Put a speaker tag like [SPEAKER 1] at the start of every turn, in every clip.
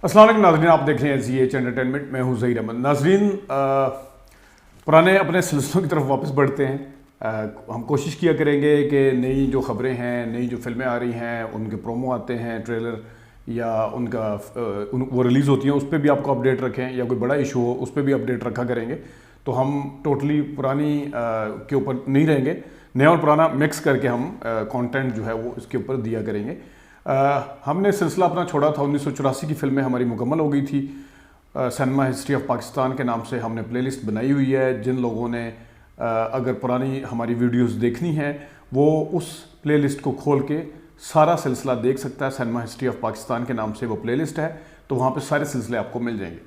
[SPEAKER 1] अस्सलाम वालेकुम नाज़रीन, आप देख रहे हैं ZH एंटरटेनमेंट। मैं हूं ज़हीर अहमद। नाज़रीन, पुराने अपने सिलसिलों की तरफ वापस बढ़ते हैं। हम कोशिश किया करेंगे कि नई जो ख़बरें हैं, नई जो फिल्में आ रही हैं, उनके प्रोमो आते हैं, ट्रेलर या उनका वो रिलीज़ होती हैं, उस पर भी आपको अपडेट रखें, या कोई बड़ा इशू हो उस पर भी अपडेट रखा करेंगे। तो हम टोटली पुरानी के ऊपर नहीं रहेंगे, नया और पुराना मिक्स करके हम कंटेंट जो है वो इसके ऊपर दिया करेंगे। हमने सिलसिला अपना छोड़ा था, 1984 की फिल्में हमारी मुकम्मल हो गई थी। सिनेमा हिस्ट्री ऑफ पाकिस्तान के नाम से हमने प्लेलिस्ट बनाई हुई है। जिन लोगों ने अगर पुरानी हमारी वीडियोस देखनी है वो उस प्लेलिस्ट को खोल के सारा सिलसिला देख सकता है। सिनेमा हिस्ट्री ऑफ पाकिस्तान के नाम से वो प्लेलिस्ट है, तो वहाँ पे सारे सिलसिले आपको मिल जाएंगे।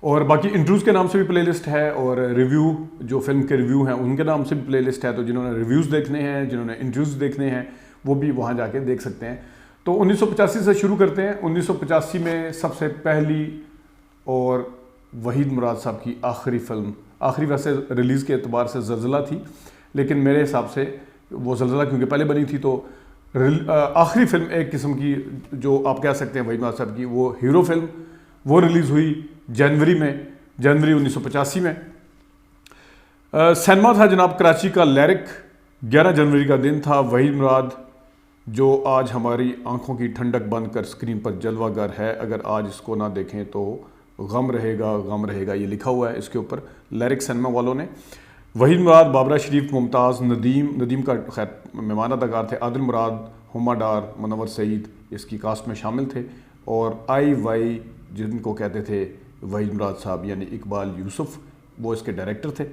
[SPEAKER 1] और बाकी इंटरव्यूज़ के नाम से भी प्लेलिस्ट है, और रिव्यू जो फिल्म के रिव्यू हैं उनके नाम से भी प्लेलिस्ट है। तो जिन्होंने रिव्यूज़ देखने हैं, जिन्होंने इंटरव्यूज़ देखने हैं, वो भी वहाँ जाके देख सकते हैं। तो 1985 से शुरू करते हैं। 1985 में सबसे पहली और वहीद मुराद साहब की आखिरी फिल्म, आखिरी वैसे रिलीज़ के एतबार से ज़लज़ला थी, लेकिन मेरे हिसाब से वो ज़लज़ला क्योंकि पहले बनी थी, तो आखिरी फिल्म एक किस्म की जो आप कह सकते हैं वहीद मुराद साहब की, वो हीरो फिल्म, वो रिलीज़ हुई जनवरी 1985 में। सिनेमा था जनाब कराची का लैरिक। 11 जनवरी का दिन था। वहीद मुराद जो आज हमारी आंखों की ठंडक बंद कर स्क्रीन पर जलवागर है, अगर आज इसको ना देखें तो गम रहेगा, गम रहेगा, ये लिखा हुआ है इसके ऊपर लैरिक सिनेमा वालों ने। वहीद मुराद, बाबरा शरीफ, मुमताज़, नदीम का खैर मेहमान अदाकार थे, आदिल मुराद, हुमा डार, मुनव्वर सईद इसकी कास्ट में शामिल थे, और IY जिनको कहते थे वहीद मुराद साहब यानी इकबाल यूसुफ, वो इसके डायरेक्टर थे।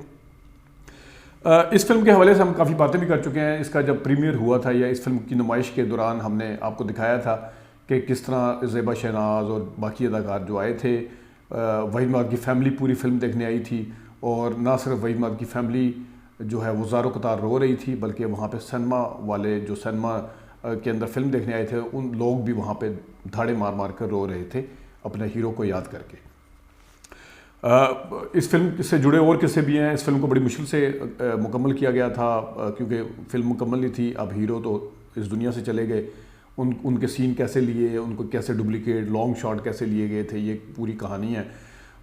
[SPEAKER 1] इस फिल्म के हवाले से हम काफ़ी बातें भी कर चुके हैं। इसका जब प्रीमियर हुआ था या इस फिल्म की नुमाइश के दौरान हमने आपको दिखाया था कि किस तरह ज़ेबा शहनाज और बाकी अदाकार जो आए थे, वहीद मुराद की फ़ैमिली पूरी फिल्म देखने आई थी, और ना सिर्फ वहीद मुराद की फ़ैमिली जो है वो ज़ारो कतार रो रही थी, बल्कि वहाँ पे सिनेमा वाले जो सिनेमा के अंदर फिल्म देखने आए थे उन लोग भी वहाँ पे धाड़े मार मार कर रो रहे थे अपने हीरो को याद करके। इस फिल्म से जुड़े और किस्से भी हैं। इस फिल्म को बड़ी मुश्किल से मुकम्मल किया गया था, क्योंकि फिल्म मुकम्मल नहीं थी। अब हीरो तो इस दुनिया से चले गए, उनके सीन कैसे लिए, उनको कैसे डुप्लीकेट लॉन्ग शॉट कैसे लिए गए थे, ये पूरी कहानी है।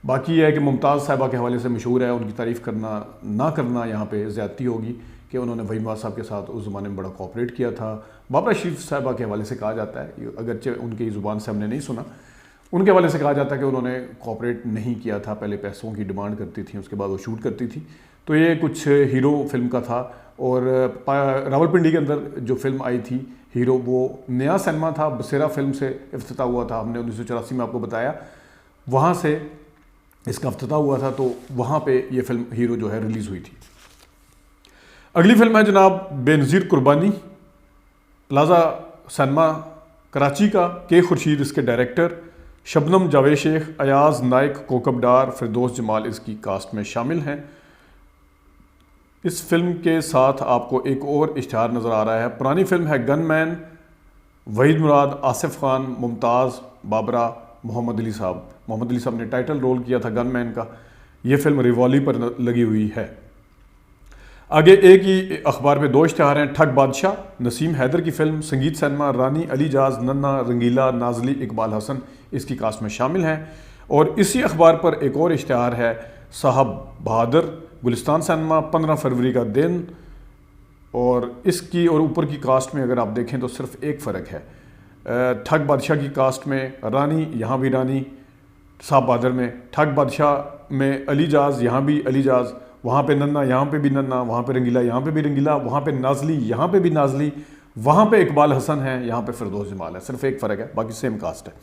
[SPEAKER 1] बाकी यह है कि मुमताज़ साहिबा के हवाले से मशहूर है, उनकी तारीफ़ करना ना करना यहाँ पे ज़्यादती होगी कि उन्होंने वहीद मुराद साहब के साथ उस ज़माने में बड़ा कोऑपरेट किया था। बाबरा शरीफ साहिबा के हवाले से कहा जाता है, अगरचे उनकी ज़ुबान से हमने नहीं सुना, उनके हवाले से कहा जाता है कि उन्होंने कोऑपरेट नहीं किया था, पहले पैसों की डिमांड करती थी, उसके बाद वो शूट करती थी। तो ये कुछ हीरो फिल्म का था। और रावलपिंडी के अंदर जो फिल्म आई थी हीरो, वो नया सिनेमा था, बसेरा फिल्म से इफ्तिताह हुआ था। हमने 1984 में आपको बताया, वहाँ से इसका इफ्तिताह हुआ था, तो वहाँ पे ये फिल्म हीरो जो है रिलीज़ हुई थी। अगली फिल्म है जनाब बेनज़ीर कुर्बानी, प्लाजा सिनेमा कराची का, के खुर्शीद इसके डायरेक्टर, शबनम जावेद शेख, अयाज नाइक, कोकब डार, फिरदौस जमाल इसकी कास्ट में शामिल हैं। इस फिल्म के साथ आपको एक और इश्तिहार नज़र आ रहा है। पुरानी फिल्म है गनमैन, वहीद मुराद, आसिफ खान, मुमताज़, बाबरा, मोहम्मद अली साहब। मोहम्मद अली साहब ने टाइटल रोल किया था गनमैन का। ये फिल्म रिवॉली पर लगी हुई है। आगे एक ही अखबार में दो इश्तिहार हैं। ठग बादशाह, नसीम हैदर की फिल्म, संगीत सिनेमा, रानी अलीजाज, नन्ना, रंगीला, नाजली, इकबाल हसन इसकी कास्ट में शामिल हैं। और इसी अखबार पर एक और इश्तिहार है, साहब बहादुर, गुलिस्तान सिनेमा, 15 फरवरी का दिन। और इसकी और ऊपर की कास्ट में अगर आप देखें तो सिर्फ एक फ़र्क है। ठग बादशाह की कास्ट में रानी, यहाँ भी रानी, साहब बहादुर में ठग बादशाह में अलीजाज, यहाँ भी अलीजाज, वहाँ पे नन्ना, यहाँ पे भी नन्ना, वहाँ पे रंगीला, यहाँ पे भी रंगीला, वहाँ पे नाजली, यहाँ पे भी नाजली, वहाँ पे इकबाल हसन है, यहाँ पे फिरदौस जमाल है। सिर्फ एक फ़र्क है, बाकी सेम कास्ट है।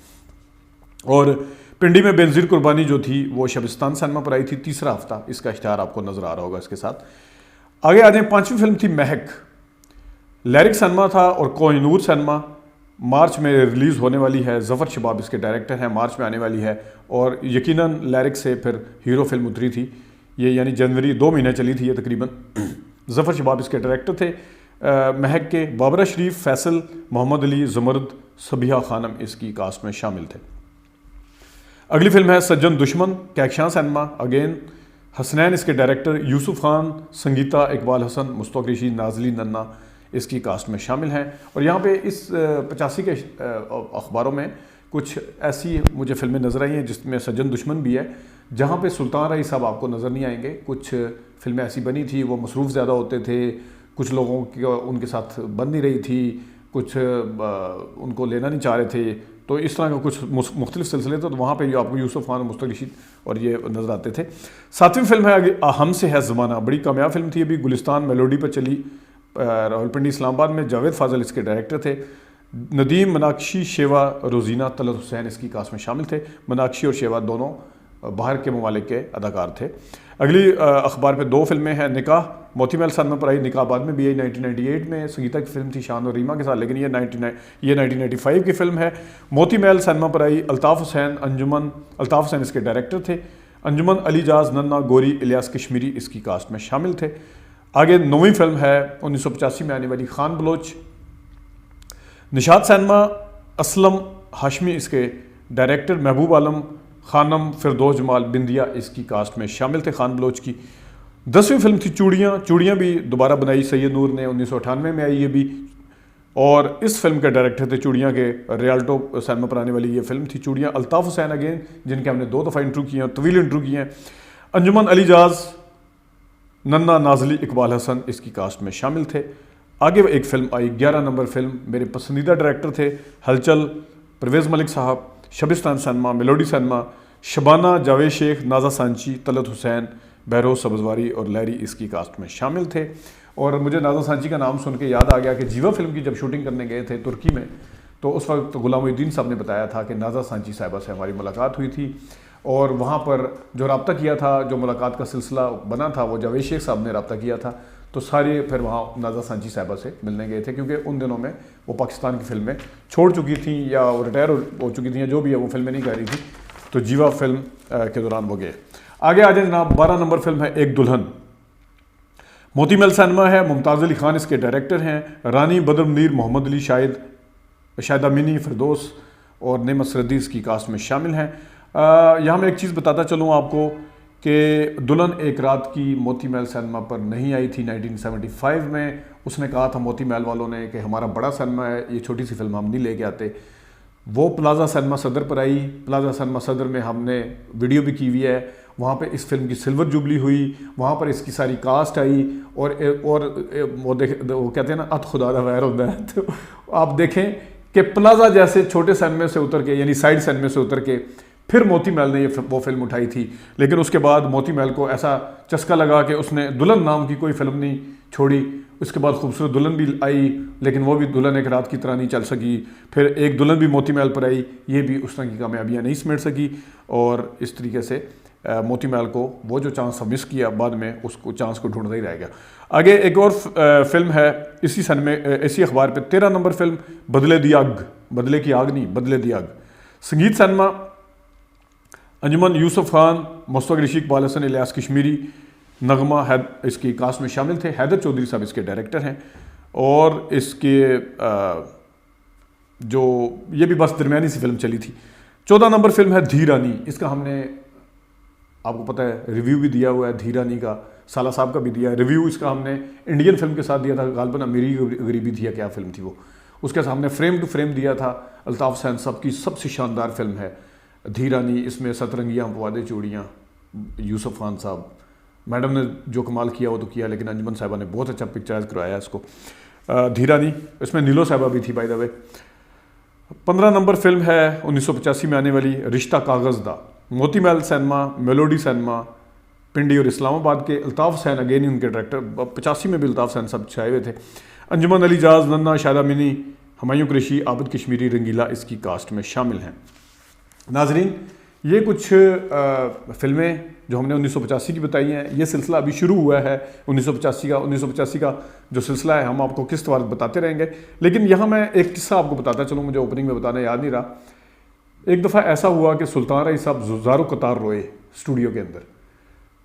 [SPEAKER 1] और पिंडी में बेनज़ीर कुर्बानी जो थी वो शबिस्तान सिनेमा पर आई थी, तीसरा हफ्ता। इसका इश्तिहार आपको नज़र आ रहा होगा इसके साथ। आगे आ जाए, पाँचवीं फिल्म थी महक, लैरिक सिनेमा था और कोहिनूर सिनेमा, मार्च में रिलीज़ होने वाली है। ज़फ़र शबाब इसके डायरेक्टर हैं, मार्च में आने वाली है। और यकीनन लैरिक से फिर हीरो फिल्म उतरी थी ये, यानी जनवरी, 2 महीने चली थी ये तकरीबन। ज़फ़र शबाब इसके डायरेक्टर थे महक के। बाबरा शरीफ, फैसल, मोहम्मद अली, ज़ुमर्द, सबिहा खानम इसकी कास्ट में शामिल थे। अगली फिल्म है सज्जन दुश्मन, कहकशां सिनेमा, अगेन हसनैन इसके डायरेक्टर, यूसुफ खान, संगीता, इकबाल हसन, मुस्तफ़ा रशीद, नाजली, नन्ना इसकी कास्ट में शामिल हैं। और यहाँ पे इस 85 के अखबारों में कुछ ऐसी मुझे फिल्में नज़र आई हैं जिसमें सज्जन दुश्मन भी है, जहाँ पे सुल्तान रईस साहब आपको नज़र नहीं आएंगे। कुछ फिल्में ऐसी बनी थी, वो मसरूफ़ ज़्यादा होते थे, कुछ लोगों की उनके साथ बन नहीं रही थी, कुछ उनको लेना नहीं चाह रहे थे, तो इस तरह का कुछ मुख्तलिफ सिलसिले थे, तो वहाँ पे आपको यूसुफ खान, मुस्तक रशीद और ये नज़र आते थे। 7वीं फिल्म है आगे हमसे है ज़माना, बड़ी कामयाब फिल्म थी, अभी गुलिस्तान मेलोडी पर चली, रावलपिंडी इस्लामाबाद में। जावेद फाजल इसके डायरेक्टर थे। नदीम, मीनाक्षी, शेवा, रोजीना, तलत हुसैन इसकी कास्ट में शामिल थे। मीनाक्षी और शेवा दोनों बाहर के ममालिक के अदाकार थे। अगली अखबार पे 2 फिल्में हैं। निकाह मोती महल सनमा पर आई, निकाह बाद में भी आई 1998 में, संगीता की फिल्म थी शान और रीमा के साथ, लेकिन ये 1995 की फिल्म है। मोती महल सनमा पर आई, अल्ताफ़ हुसैन इसके डायरेक्टर थे। अंजुमन, अली जाज, नन्ना, गोरी, इलियास कश्मीरी इसकी कास्ट में शामिल थे। आगे 9वीं फिल्म है 1985 में आने वाली खान बलोच। निशात सैनमा, असलम हाशमी इसके डायरेक्टर, महबूब आलम, खानम, फिरदौस जमाल, बिंदिया इसकी कास्ट में शामिल थे खान बलोच की। 10वीं फिल्म थी चूड़ियाँ भी दोबारा बनाई सैयद नूर ने, 1998 में आई ये भी, और इस फिल्म के डायरेक्टर थे चूड़ियाँ के रियाल्टो सैनमा पर आने वाली ये फिल्म थी चूड़ियाँ। अल्ताफ़ हुसैन अगेन, जिनके हमने 2 दफ़ा इंटरव्यू किए हैं, तवील इंटरव्यू किए हैं। अंजुमन, अली जाज, नन्ना, नाजली, इकबाल हसन इसकी कास्ट में शामिल थे। आगे एक फ़िल्म आई 11 नंबर फिल्म, मेरे पसंदीदा डायरेक्टर थे हलचल, परवेज़ मलिक साहब, शबिस्तान सनमा, मेलोडी सनमा, शबाना, जावेद शेख, नाजा सांची, तलत हुसैन, बहरोज सब्जवारी और लहरी इसकी कास्ट में शामिल थे। और मुझे नाजा सांची का नाम सुन के याद आ गया कि जीवा फिल्म की जब शूटिंग करने गए थे तुर्की में, तो उस वक्त गुलामुद्दीन साहब ने बताया था कि नाजा सांची साहिबा से हमारी मुलाकात हुई थी, और वहाँ पर जो रब्ता किया था, जो मुलाकात का सिलसिला बना था, वो जावेद शेख साहब ने रब्ता किया था। तो सारे फिर वहाँ नाजा सांची साहिबा से मिलने गए थे, क्योंकि उन दिनों में वो पाकिस्तान की फिल्में छोड़ चुकी थी या वो रिटायर हो चुकी थी, या जो भी है वो फिल्में नहीं कर रही थी, तो जीवा फिल्म के दौरान वो गए। आगे आ जाए जनाब, 12 नंबर फिल्म है एक दुल्हन। मोती महल सैनमा है, मुमताज़ अली खान इसके डायरेक्टर हैं। रानी, बदर मुनीर, मोहम्मद अली, शाहिदा मिनी, फिरदौस और नेमत सरदी इसकी कास्ट में शामिल हैं। यहाँ मैं एक चीज़ बताता चलूँ आपको कि दुल्हन एक रात की मोती महल सिनेमा पर नहीं आई थी 1975 में। उसने कहा था मोती महल वालों ने कि हमारा बड़ा सिनेमा है, ये छोटी सी फिल्म हम नहीं लेके आते। वो प्लाजा सिनेमा सदर पर आई। प्लाजा सिनेमा सदर में हमने वीडियो भी की हुई है, वहाँ पे इस फिल्म की सिल्वर जुबली हुई, वहाँ पर इसकी सारी कास्ट आई, और वो कहते हैं ना, अत खुदा दा वैर होता है। तो आप देखें कि प्लाजा जैसे छोटे सिनेमे से उतर के, यानी साइड सिनेमे से उतर के फिर मोती महल ने वो फिल्म उठाई थी। लेकिन उसके बाद मोती महल को ऐसा चस्का लगा कि उसने दुल्हन नाम की कोई फिल्म नहीं छोड़ी। उसके बाद खूबसूरत दुल्हन भी आई, लेकिन वो भी दुल्हन एक रात की तरह नहीं चल सकी। फिर एक दुल्हन भी मोती महल पर आई, ये भी उस तरह की कामयाबियाँ नहीं समेट सकी, और इस तरीके से मोती महल को वो जो चांस मिस किया, बाद में उसको चांस को ढूंढता ही रह गया। आगे एक और फिल्म है इसी सन में, इसी अखबार पे 13 नंबर फिल्म बदले दी आग। बदले की आग नहीं, बदले दी आग। संगीत सिनेमा अंजुमन, यूसुफ खान, मुस्तक रशीद, इकबाल हसन, इलियास कश्मीरी, नगमा इसकी कास्ट में शामिल थे। हैदर चौधरी साहब इसके डायरेक्टर हैं, और इसके जो ये भी बस दरमियानी सी फिल्म चली थी। 14 नंबर फिल्म है धीरानी। इसका हमने आपको पता है रिव्यू भी दिया हुआ है, धीरानी का साला साहब का भी दिया है रिव्यू। इसका हमने इंडियन फिल्म के साथ दिया था, गालबन अमीरी गरीबी थी या क्या फिल्म थी वो, उसके साथ हमने फ्रेम टू फ्रेम दिया था। अल्ताफ़ हुसैन साहब की सबसे शानदार फिल्म है धीरानी। इसमें सतरंगियाँ पवादे चूड़ियाँ, यूसुफ खान साहब, मैडम ने जो कमाल किया वो तो किया, लेकिन अंजुमन साहिबा ने बहुत अच्छा पिक्चराइज करवाया इसको, धीरानी। इसमें नीलो साहिबा भी थी by the way. 15 number film है 1985 में आने वाली रिश्ता कागज़ दा। Moti Mahal cinema, melody cinema, पिंडी और इस्लामाबाद के। अल्ताफ़ हुसैन अगेन उनके डायरेक्टर, 85 में भी अल्ताफ़ हुसैन सब छाए हुए थे। अंजुमन, अली जाज, नन्ना, शाहिदा मिनी, हुमायूं कुरैशी, आबिद कश्मीरी, रंगीला इसकी कास्ट में शामिल हैं। नाजरीन, ये कुछ फिल्में जो हमने 1985 की बताई हैं। ये सिलसिला अभी शुरू हुआ है 1985 का जो सिलसिला है, हम आपको किस्त वार बताते रहेंगे। लेकिन यहाँ मैं एक किस्सा आपको बताता चलूँ, मुझे ओपनिंग में बताना याद नहीं रहा। एक दफ़ा ऐसा हुआ कि सुल्तान रईस साहब ज़ारो कतार रोए स्टूडियो के अंदर।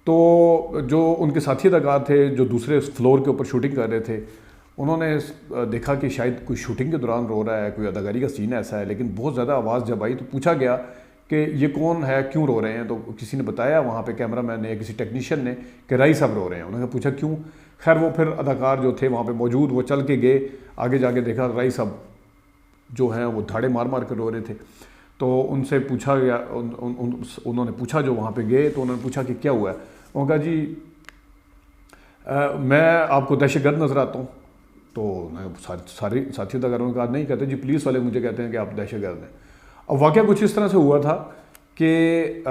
[SPEAKER 1] तो जो उनके साथी अदाकार थे जो दूसरे फ्लोर के ऊपर शूटिंग कर रहे थे, उन्होंने देखा कि शायद कोई शूटिंग के दौरान रो रहा है, कोई अदाकारी का सीन ऐसा है। लेकिन बहुत ज़्यादा आवाज़ जब आई तो पूछा गया कि ये कौन है, क्यों रो रहे हैं। तो किसी ने बताया वहाँ पे, कैमरा मैन ने, किसी टेक्नीशियन ने, कि राई साहब रो रहे हैं। उन्होंने पूछा क्यों। खैर वो फिर अदाकार जो थे वहाँ पे मौजूद, वो चल के गए, आगे जाके देखा राई साहब जो हैं वो धाड़े मार मार कर रो रहे थे। तो उनसे पूछा गया, उन्होंने पूछा, जो वहाँ पे गए तो उन्होंने पूछा कि क्या हुआ है। उन्होंने कहा जी मैं आपको दहशतगर्द नज़र आता हूँ। तो सारे साथी अदाकारों ने कहा नहीं, कहते जी पुलिस वाले मुझे कहते हैं कि आप दहशतगर्द हैं। अब वाक़या कुछ इस तरह से हुआ था कि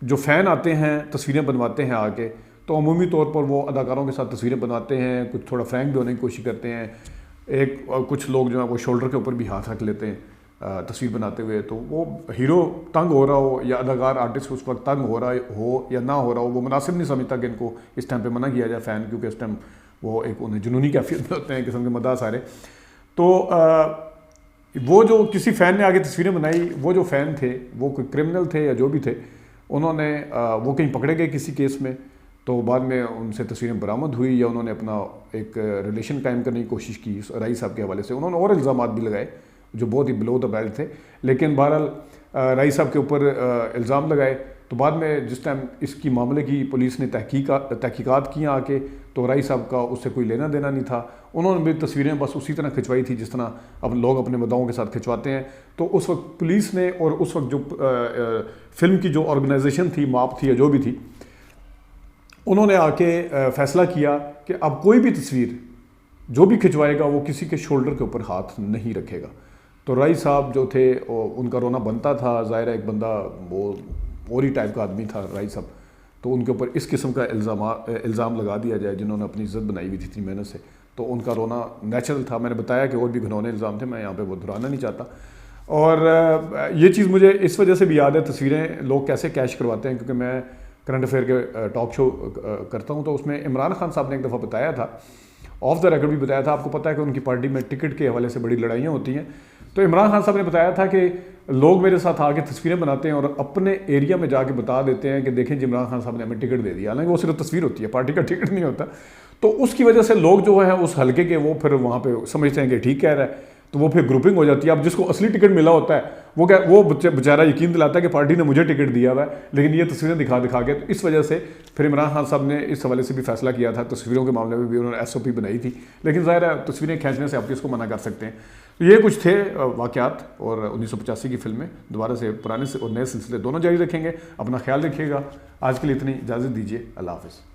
[SPEAKER 1] जो फ़ैन आते हैं तस्वीरें बनवाते हैं आके, तो अमूमी तौर पर वो अदाकारों के साथ तस्वीरें बनवाते हैं, कुछ थोड़ा फ्रैंक भी होने की कोशिश करते हैं। कुछ लोग जो है वो शोल्डर के ऊपर भी हाथ रख लेते हैं तस्वीर बनाते हुए। तो वो हीरो तंग हो रहा हो या अदाकार आर्टिस्ट उस वक्त तंग हो रहा हो या ना हो रहा हो, वो मुनासिब नहीं समझता कि इनको इस टाइम पे मना किया जाए फ़ैन, क्योंकि इस टाइम वो एक उन्हें जुनूनी कैफियत में होते हैं, किस्म के मदा सारे। तो वो जो किसी फ़ैन ने आगे तस्वीरें बनाई, वो जो फ़ैन थे वो कोई क्रिमिनल थे या जो भी थे, उन्होंने वो कहीं पकड़े गए किसी केस में, तो बाद में उनसे तस्वीरें बरामद हुई या उन्होंने अपना एक रिलेशन कायम करने की कोशिश की राई साहब के हवाले से। उन्होंने और इल्ज़ाम भी लगाए जो बहुत ही बिलो द बेल्ट थे, लेकिन बहरहाल राई साहब के ऊपर इल्ज़ाम लगाए। तो बाद में जिस टाइम इसकी मामले की पुलिस ने तहकीकात किया आके, तो राई साहब का उससे कोई लेना देना नहीं था। उन्होंने भी तस्वीरें बस उसी तरह खिंचवाई थी जिस तरह अब लोग अपने मदाओं के साथ खिंचवाते हैं। तो उस वक्त पुलिस ने और उस वक्त जो फिल्म की जो ऑर्गेनाइजेशन थी, माप थी या जो भी थी, उन्होंने आके फैसला किया कि अब कोई भी तस्वीर जो भी खिंचवाएगा वो किसी के शोल्डर के ऊपर हाथ नहीं रखेगा। तो राई साहब जो थे उनका रोना बनता था, ज़ाहिर है एक बंदा वो और ही टाइप का आदमी था राई साहब, तो उनके ऊपर इस किस्म का इल्ज़ाम लगा दिया जाए जिन्होंने अपनी इज्जत बनाई हुई थी इतनी मेहनत से, तो उनका रोना नेचुरल था। मैंने बताया कि और भी घिनौने इल्ज़ाम थे, मैं यहाँ पे वो दोहराना नहीं चाहता। और ये चीज़ मुझे इस वजह से भी याद है, तस्वीरें लोग कैसे कैश करवाते हैं, क्योंकि मैं करंट अफेयर के टॉक शो करता हूँ, तो उसमें इमरान खान साहब ने एक दफ़ा बताया था, ऑफ द रिकॉर्ड भी बताया था, आपको पता है कि उनकी पार्टी में टिकट के हवाले से बड़ी लड़ाइयाँ होती हैं। तो इमरान खान साहब ने बताया था कि लोग मेरे साथ आके तस्वीरें बनाते हैं और अपने एरिया में जाके बता देते हैं कि देखें जी इमरान खान साहब ने हमें टिकट दे दिया, हालांकि वो सिर्फ तस्वीर होती है, पार्टी का टिकट नहीं होता। तो उसकी वजह से लोग जो है उस हल्के के वो फिर वहाँ पे समझते हैं कि ठीक कह रहा है, तो वो फिर ग्रुपिंग हो जाती है। अब जिसको असली टिकट मिला होता है वो बेचारा यकीन दिलाता है कि पार्टी ने मुझे टिकट दिया हुआ है, लेकिन ये तस्वीरें दिखा के। तो इस वजह से फिर इमरान खान साहब ने इस हवाले से भी फैसला किया था, तस्वीरों के मामले में भी उन्होंने SOP बनाई थी, लेकिन ज़ाहिर है तस्वीरें खींचने से आप किसको मना कर सकते हैं। तो ये कुछ थे वाक़यात, और 1985 की फिल्में दोबारा से पुराने और नए सिलसिले दोनों जारी रखेंगे। अपना ख्याल रखिएगा। आज के लिए इतनी इजाज़त दीजिए, अल्लाह हाफ़िज़।